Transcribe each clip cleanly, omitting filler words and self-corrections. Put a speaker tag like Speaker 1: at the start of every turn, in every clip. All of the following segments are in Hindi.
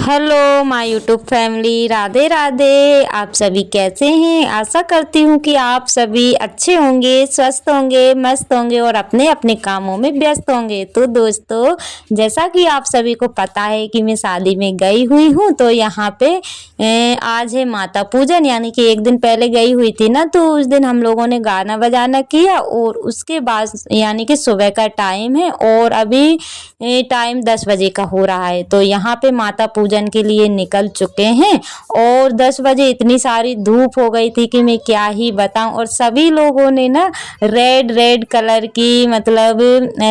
Speaker 1: Hello my YouTube family, Radhe Radhe. आप सभी कैसे हैं? आशा करती हूँ कि आप सभी अच्छे होंगे, स्वस्थ होंगे, मस्त होंगे और अपने अपने कामों में व्यस्त होंगे। तो दोस्तों, जैसा कि आप सभी को पता है कि मैं शादी में गई हुई हूँ, तो यहाँ पे आज है माता पूजन, यानी कि एक दिन पहले गई हुई थी ना, तो उस दिन हम लोगों ने गाना बजाना किया और उसके बाद यानी कि सुबह का टाइम है और अभी टाइम 10 बजे का हो रहा है। तो यहाँ पे माता पूजन के लिए निकल चुके हैं और 10 बजे इतनी सारी धूप हो गई थी कि मैं क्या ही बताऊं। और सभी लोगों ने ना रेड रेड कलर की मतलब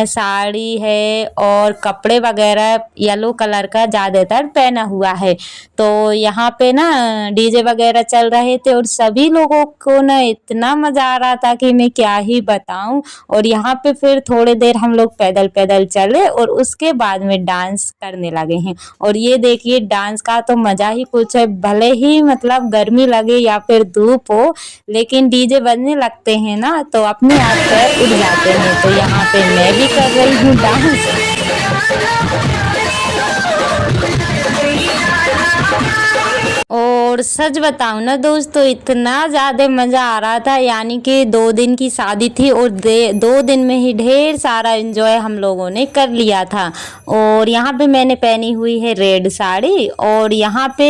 Speaker 1: साड़ी है और कपड़े वगैरह येलो कलर का ज़्यादातर पहना हुआ है। तो यहाँ पे ना डीजे वगैरह चल रहे थे और सभी लोगों को ना इतना मज़ा आ रहा था कि मैं क्या ही बताऊं। और यहाँ पे फिर थोड़ी देर हम लोग पैदल पैदल चले और उसके बाद में डांस करने लगे हैं। और ये देखिए, डांस का तो मज़ा ही कुछ है, भले ही मतलब गर्मी लगे या फिर धूप हो, लेकिन डीजे बजने लगते हैं ना तो अपने आप पैर उठ जाते हैं। तो यहाँ पे मैं भी कर रही हूँ डांस। और सच बताऊं ना दोस्तों, इतना ज़्यादा मज़ा आ रहा था, यानी कि 2 दिन की शादी थी और 2 दिन में ही ढेर सारा एंजॉय हम लोगों ने कर लिया था। और यहाँ पे मैंने पहनी हुई है रेड साड़ी और यहाँ पे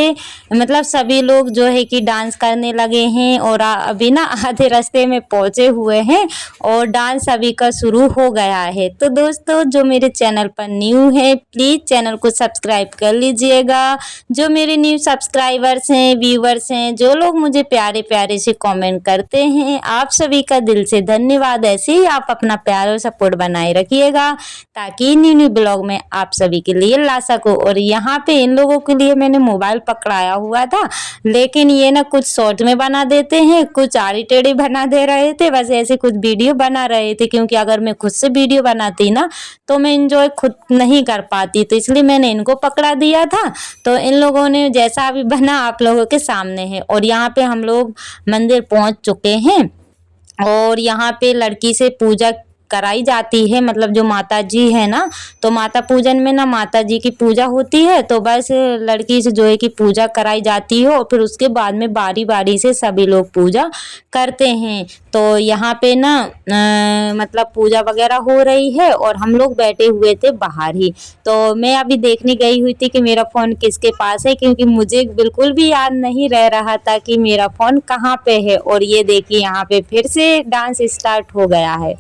Speaker 1: मतलब सभी लोग जो है कि डांस करने लगे हैं और अभी ना आधे रास्ते में पहुँचे हुए हैं और डांस अभी का शुरू हो गया है। तो दोस्तों, जो मेरे चैनल पर न्यू है प्लीज़ चैनल को सब्सक्राइब कर लीजिएगा। जो मेरे न्यू सब्सक्राइबर्स हैं, व्यूवर्स हैं, जो लोग मुझे प्यारे प्यारे से कमेंट करते हैं, आप सभी का दिल से धन्यवाद। ऐसे ही आप अपना प्यार और सपोर्ट बनाए रखिएगा ताकि न्यू न्यू ब्लॉग में आप सभी के लिए ला सकूं। और यहाँ पे इन लोगों के लिए मैंने मोबाइल पकड़ाया हुआ था, लेकिन ये ना कुछ शॉर्ट में बना देते हैं, कुछ आड़ी टेढ़ी बना दे रहे थे, बस ऐसे कुछ वीडियो बना रहे थे। क्योंकि अगर मैं खुद से वीडियो बनाती ना तो मैं इंजॉय खुद नहीं कर पाती, तो इसलिए मैंने इनको पकड़ा दिया था। तो इन लोगों ने जैसा अभी बना आप लोगों के सामने है। और यहाँ पे हम लोग मंदिर पहुंच चुके हैं और यहाँ पे लड़की से पूजा कराई जाती है, मतलब जो माता जी है ना, तो माता पूजन में ना माता जी की पूजा होती है, तो बस लड़की से जो है कि पूजा कराई जाती है और फिर उसके बाद में बारी बारी से सभी लोग पूजा करते हैं। तो यहाँ पे ना मतलब पूजा वगैरह हो रही है और हम लोग बैठे हुए थे बाहर ही। तो मैं अभी देखने गई हुई थी कि मेरा फ़ोन किसके पास है, क्योंकि मुझे बिल्कुल भी याद नहीं रह रहा था कि मेरा फ़ोन कहाँ पे है। और ये देखिए, यहाँ पे फिर से डांस स्टार्ट हो गया है।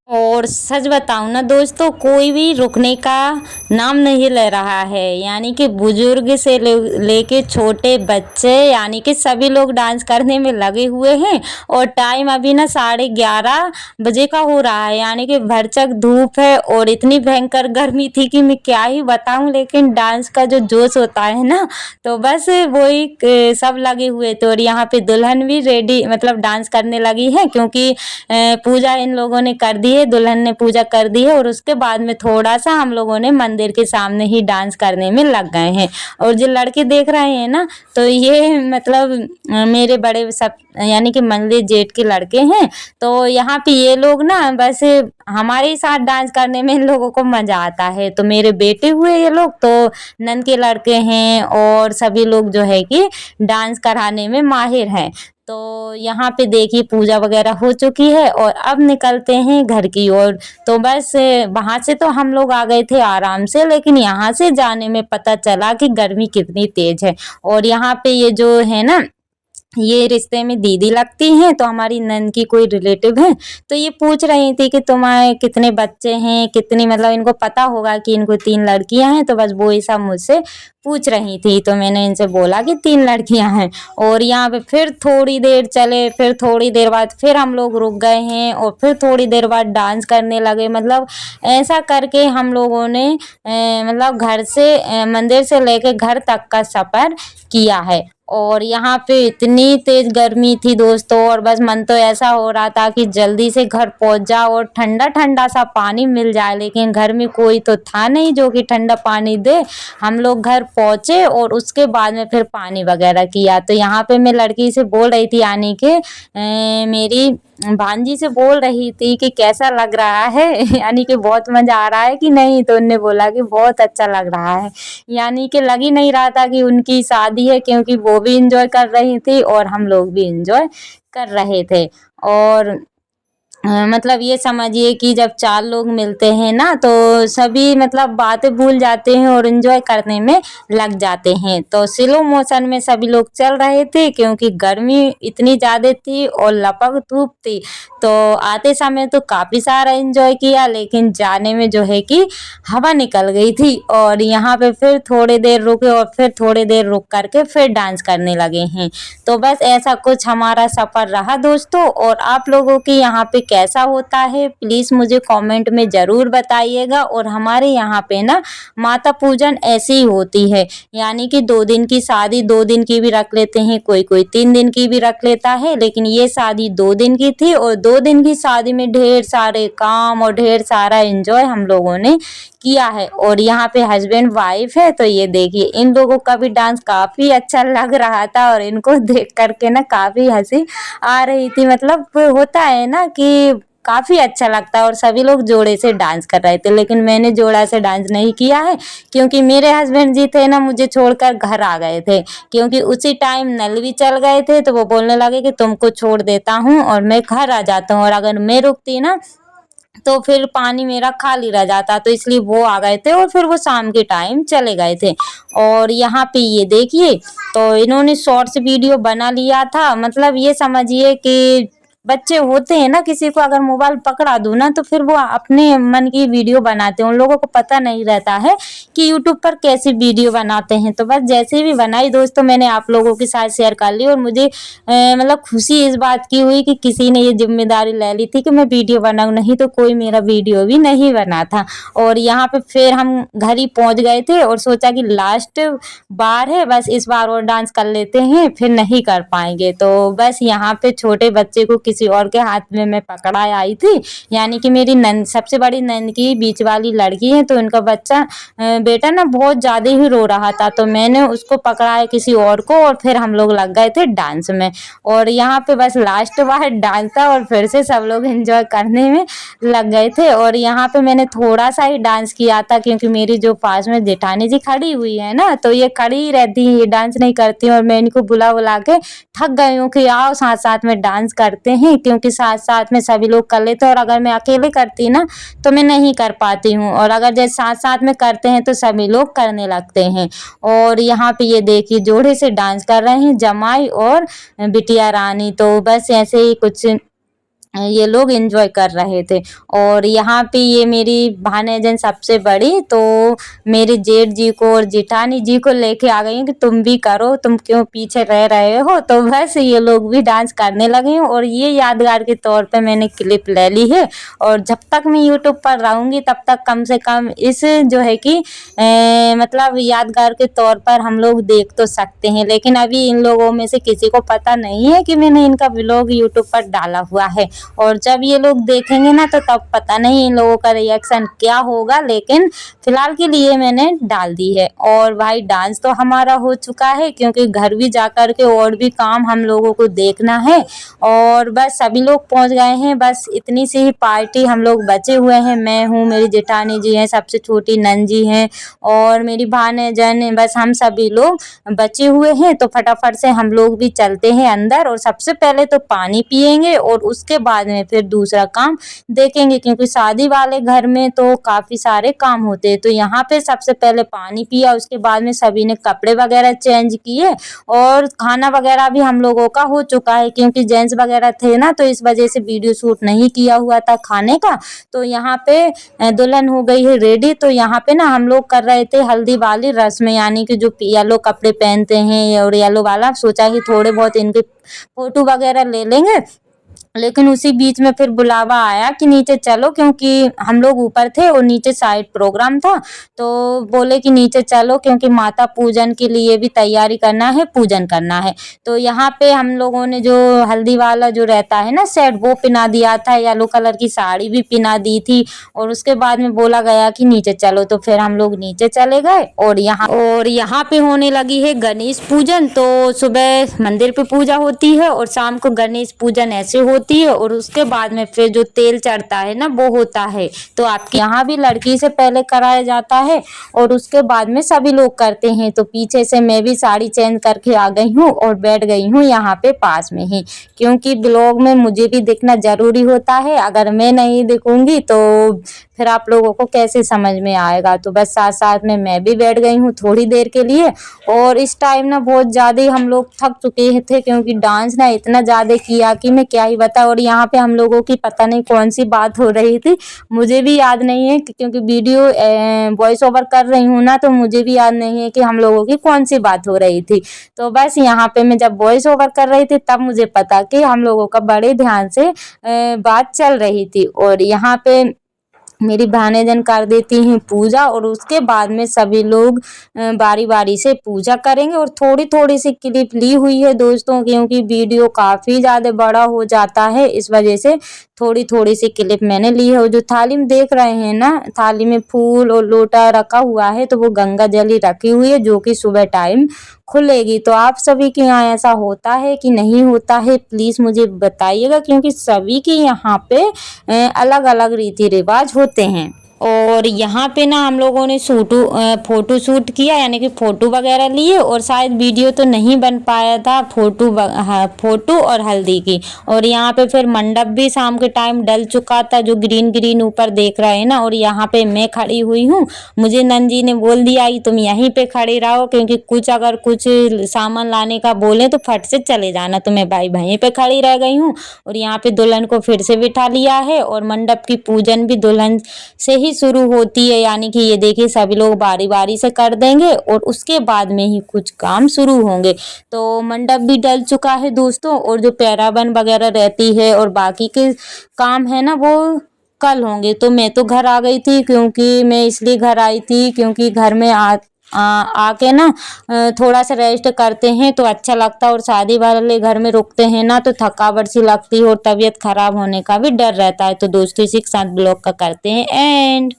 Speaker 1: और सच बताऊं ना दोस्तों, कोई भी रुकने का नाम नहीं ले रहा है, यानी कि बुजुर्ग से लेके छोटे बच्चे, यानी कि सभी लोग डांस करने में लगे हुए हैं। और टाइम अभी ना 11:30 बजे का हो रहा है, यानी कि भरचक धूप है और इतनी भयंकर गर्मी थी कि मैं क्या ही बताऊं। लेकिन डांस का जो जोश होता है ना, तो बस वही सब लगे हुए थे। और यहाँ पे दुल्हन भी रेडी मतलब डांस करने लगी है, क्योंकि पूजा इन लोगों ने कर दी है, दुल्हन ने पूजा कर दी है और उसके बाद में थोड़ा सा हम लोगों ने मंदिर के सामने ही डांस करने में लग गए हैं। और जो लड़के देख रहे हैं ना, तो ये मतलब मेरे बड़े सब यानी कि मंदिर जेठ के लड़के हैं। तो यहाँ पे ये लोग ना बस हमारे साथ डांस करने में इन लोगों को मजा आता है। तो मेरे बेटे हुए ये लोग तो नंद के लड़के हैं और सभी लोग जो है कि डांस कराने में माहिर हैं। तो यहाँ पे देखिए, पूजा वगैरह हो चुकी है और अब निकलते हैं घर की ओर। तो बस वहाँ से तो हम लोग आ गए थे आराम से, लेकिन यहाँ से जाने में पता चला कि गर्मी कितनी तेज है। और यहाँ पे ये जो है ना, ये रिश्ते में दीदी लगती हैं, तो हमारी नंद की कोई रिलेटिव है। तो ये पूछ रही थी कि तुम्हारे कितने बच्चे हैं, कितनी मतलब इनको पता होगा कि इनको 3 लड़कियां हैं, तो बस वो ही सब मुझसे पूछ रही थी। तो मैंने इनसे बोला कि 3 लड़कियां हैं। और यहाँ पे फिर थोड़ी देर चले, फिर थोड़ी देर बाद फिर हम लोग रुक गए हैं और फिर थोड़ी देर बाद डांस करने लगे। मतलब ऐसा करके हम लोगों ने मतलब घर से मंदिर से लेके घर तक का सफ़र किया है। और यहाँ पे इतनी तेज गर्मी थी दोस्तों, और बस मन तो ऐसा हो रहा था कि जल्दी से घर पहुँच जाओ और ठंडा ठंडा सा पानी मिल जाए, लेकिन घर में कोई तो था नहीं जो कि ठंडा पानी दे। हम लोग घर पहुँचे और उसके बाद में फिर पानी वगैरह किया। तो यहाँ पे मैं लड़की से बोल रही थी, यानी कि मेरी भांजी से बोल रही थी कि कैसा लग रहा है यानी कि बहुत मज़ा आ रहा है कि नहीं, तो उनने बोला कि बहुत अच्छा लग रहा है। यानी कि लग ही नहीं रहा था कि उनकी शादी है, क्योंकि वो भी इंजॉय कर रही थी और हम लोग भी इंजॉय कर रहे थे। और मतलब ये समझिए कि जब 4 लोग मिलते हैं ना, तो सभी मतलब बातें भूल जाते हैं और एंजॉय करने में लग जाते हैं। तो स्लो मोशन में सभी लोग चल रहे थे, क्योंकि गर्मी इतनी ज़्यादा थी और लपक धूप थी। तो आते समय तो काफ़ी सारा एंजॉय किया, लेकिन जाने में जो है कि हवा निकल गई थी, और यहाँ पे फिर थोड़ी देर रुके और फिर थोड़ी देर रुक करके फिर डांस करने लगे हैं। तो बस ऐसा कुछ हमारा सफ़र रहा दोस्तों। और आप लोगों के यहाँ पे कैसा होता है, प्लीज़ मुझे कमेंट में ज़रूर बताइएगा। और हमारे यहाँ पे ना माता पूजन ऐसी ही होती है, यानी कि 2 दिन की शादी 2 दिन की भी रख लेते हैं, कोई कोई 3 दिन की भी रख लेता है, लेकिन ये शादी 2 दिन की थी। और 2 दिन की शादी में ढेर सारे काम और ढेर सारा एंजॉय हम लोगों ने किया है। और यहाँ पे हस्बैंड वाइफ है, तो ये देखिए इन लोगों का भी डांस काफ़ी अच्छा लग रहा था, और इनको देख करके ना काफ़ी हंसी आ रही थी। मतलब होता है ना कि काफ़ी अच्छा लगता है, और सभी लोग जोड़े से डांस कर रहे थे, लेकिन मैंने जोड़ा से डांस नहीं किया है, क्योंकि मेरे हस्बैंड जी थे ना, मुझे छोड़कर घर आ गए थे। क्योंकि उसी टाइम नल भी चल गए थे, तो वो बोलने लगे कि तुमको छोड़ देता हूँ और मैं घर आ जाता हूँ, और अगर मैं रुकती ना तो फिर पानी मेरा खाली रह जाता। तो इसलिए वो आ गए थे और फिर वो शाम के टाइम चले गए थे। और यहाँ पे ये देखिए, तो इन्होंने शॉर्ट्स वीडियो बना लिया था। मतलब ये समझिए कि बच्चे होते हैं ना, किसी को अगर मोबाइल पकड़ा दूँ ना, तो फिर वो अपने मन की वीडियो बनाते हैं। उन लोगों को पता नहीं रहता है कि यूट्यूब पर कैसी वीडियो बनाते हैं। तो बस जैसे भी बनाई दोस्तों, मैंने आप लोगों के साथ शेयर कर ली। और मुझे मतलब खुशी इस बात की हुई कि किसी ने ये जिम्मेदारी ले ली थी कि मैं वीडियो बनाऊँ, नहीं तो कोई मेरा वीडियो भी नहीं बना था। और यहाँ पे फिर हम घर ही पहुँच गए थे, और सोचा कि लास्ट बार है, बस इस बार और डांस कर लेते हैं, फिर नहीं कर पाएंगे। तो बस यहाँ पे छोटे बच्चे को किसी और के हाथ में मैं पकड़ा आई थी, यानी कि मेरी नंद, सबसे बड़ी नंद की बीच वाली लड़की है, तो उनका बच्चा बेटा ना बहुत ज़्यादा ही रो रहा था, तो मैंने उसको पकड़ाया किसी और को, और फिर हम लोग लग गए थे डांस में। और यहाँ पे बस लास्ट बार डांस था, और फिर से सब लोग एंजॉय करने में लग गए थे। और यहाँ पे मैंने थोड़ा सा ही डांस किया था, क्योंकि मेरी जो पास में जेठानी जी खड़ी हुई है ना, तो ये खड़ी ही रहती है, ये डांस नहीं करती। और मैं इनको बुला बुला के थक गई हूँ कि आओ साथ साथ में डांस करते हैं, क्योंकि साथ साथ में सभी लोग कर लेते हैं, और अगर मैं अकेले करती ना तो मैं नहीं कर पाती हूँ, और अगर जैसे साथ साथ में करते हैं तो सभी लोग करने लगते हैं। और यहाँ पे ये देखिए जोड़े से डांस कर रहे हैं जमाई और बिटिया रानी। तो बस ऐसे ही कुछ ये लोग एंजॉय कर रहे थे। और यहाँ पे ये मेरी भानेजन सबसे बड़ी, तो मेरे जेठ जी को और जेठानी जी को लेके आ गई हैं कि तुम भी करो, तुम क्यों पीछे रह रहे हो। तो बस ये लोग भी डांस करने लगे हैं, और ये यादगार के तौर पे मैंने क्लिप ले ली है। और जब तक मैं यूट्यूब पर रहूँगी तब तक कम से कम इस जो है कि मतलब यादगार के तौर पर हम लोग देख तो सकते हैं। लेकिन अभी इन लोगों में से किसी को पता नहीं है कि मैंने इनका व्लॉग यूट्यूब पर डाला हुआ है, और जब ये लोग देखेंगे ना तो तब पता नहीं इन लोगों का रिएक्शन क्या होगा। लेकिन फिलहाल के लिए मैंने डाल दी है। और भाई डांस तो हमारा हो चुका है, क्योंकि घर भी जा कर के और भी काम हम लोगों को देखना है। और बस सभी लोग पहुंच गए हैं, बस इतनी सी ही पार्टी हम लोग बचे हुए हैं। मैं हूँ, मेरी जेठानी जी हैं, सबसे छोटी नंद जी हैं, और मेरी भानेजन, बस हम सभी लोग बचे हुए हैं। तो फटाफट से हम लोग भी चलते हैं अंदर, और सबसे पहले तो पानी पिएंगे और उसके बाद में फिर दूसरा काम देखेंगे, क्योंकि शादी वाले घर में तो काफ़ी सारे काम होते हैं। तो यहाँ पे सबसे पहले पानी पिया, उसके बाद में सभी ने कपड़े वगैरह चेंज किए, और खाना वगैरह भी हम लोगों का हो चुका है, क्योंकि जेंट्स वगैरह थे ना, तो इस वजह से वीडियो शूट नहीं किया हुआ था खाने का। तो यहाँ पे दुल्हन हो गई है रेडी। तो यहाँ पे ना हम लोग कर रहे थे हल्दी वाली रस्म, यानी कि जो येलो कपड़े पहनते हैं और येलो वाला, सोचा कि थोड़े बहुत इनके फोटो वगैरह ले लेंगे। लेकिन उसी बीच में फिर बुलावा आया कि नीचे चलो, क्योंकि हम लोग ऊपर थे और नीचे साइड प्रोग्राम था। तो बोले कि नीचे चलो क्योंकि माता पूजन के लिए भी तैयारी करना है, पूजन करना है। तो यहाँ पे हम लोगों ने जो हल्दी वाला जो रहता है ना सेट, वो पहना दिया था, येलो कलर की साड़ी भी पहना दी थी। और उसके बाद में बोला गया कि नीचे चलो, तो फिर हम लोग नीचे चले गए। और यहाँ पे होने लगी है गणेश पूजन। तो सुबह मंदिर पे पूजा होती है और शाम को गणेश पूजन ऐसे होती है, और उसके बाद में फिर जो तेल चढ़ता है ना वो होता है। तो आपके यहाँ भी लड़की से पहले कराया जाता है और उसके बाद में सभी लोग करते हैं। तो पीछे से मैं भी साड़ी चेंज करके आ गई हूँ और बैठ गई हूँ यहाँ पे पास में ही, क्योंकि ब्लॉग में मुझे भी दिखना जरूरी होता है। अगर मैं नहीं दिखूंगी तो फिर आप लोगों को कैसे समझ में आएगा। तो बस साथ साथ में मैं भी बैठ गई हूँ थोड़ी देर के लिए। और इस टाइम ना बहुत ज़्यादा हम लोग थक चुके थे, क्योंकि डांस ना इतना ज़्यादा किया कि मैं क्या ही बताऊँ। और यहाँ पे हम लोगों की पता नहीं कौन सी बात हो रही थी, मुझे भी याद नहीं है, क्योंकि वीडियो वॉइस ओवर कर रही हूँ ना, तो मुझे भी याद नहीं है कि हम लोगों की कौन सी बात हो रही थी। तो बस यहाँ पे मैं जब वॉइस ओवर कर रही थी तब मुझे पता कि हम लोगों का बड़े ध्यान से बात चल रही थी। और यहाँ पे मेरी बहनें कर देती हैं पूजा, और उसके बाद में सभी लोग बारी बारी से पूजा करेंगे। और थोड़ी थोड़ी सी क्लिप ली हुई है दोस्तों, क्योंकि वीडियो काफ़ी ज़्यादा बड़ा हो जाता है, इस वजह से थोड़ी थोड़ी सी क्लिप मैंने ली है। और जो थाली में देख रहे हैं ना, थाली में फूल और लोटा रखा हुआ है, तो वो गंगा जल ही रखी हुई है, जो कि सुबह टाइम खुलेगी। तो आप सभी के यहाँ ऐसा होता है कि नहीं होता है, प्लीज़ मुझे बताइएगा, क्योंकि सभी के यहाँ पे अलग अलग रीति रिवाज होते हैं। और यहाँ पे ना हम लोगों ने फ़ोटो शूट किया, यानी कि फ़ोटो वगैरह लिए। और शायद वीडियो तो नहीं बन पाया था फ़ोटो और हल्दी की। और यहाँ पे फिर मंडप भी शाम के टाइम डल चुका था, जो ग्रीन ग्रीन ऊपर देख रहे हैं ना। और यहाँ पे मैं खड़ी हुई हूँ, मुझे नंजी ने बोल दिया कि तुम यहीं पे खड़े रहो, क्योंकि अगर कुछ सामान लाने का बोले तो फट से चले जाना। तो मैं भाई वहीं पे खड़ी रह गई हूँ। और यहाँ पे दुल्हन को फिर से बिठा लिया है, और मंडप की पूजन भी दुल्हन से ही शुरू होती है, यानी कि ये देखिए सभी लोग बारी बारी से कर देंगे और उसके बाद में ही कुछ काम शुरू होंगे। तो मंडप भी डल चुका है दोस्तों, और जो पैराबन वगैरह रहती है और बाकी के काम है ना, वो कल होंगे। तो मैं तो घर आ गई थी, क्योंकि मैं इसलिए घर आई थी क्योंकि घर में आके ना थोड़ा सा रेस्ट करते हैं तो अच्छा लगता है। और शादी वाले घर में रुकते हैं ना तो थकावट सी लगती है और तबीयत खराब होने का भी डर रहता है। तो दोस्तों इसी के साथ ब्लॉग का करते हैं एंड।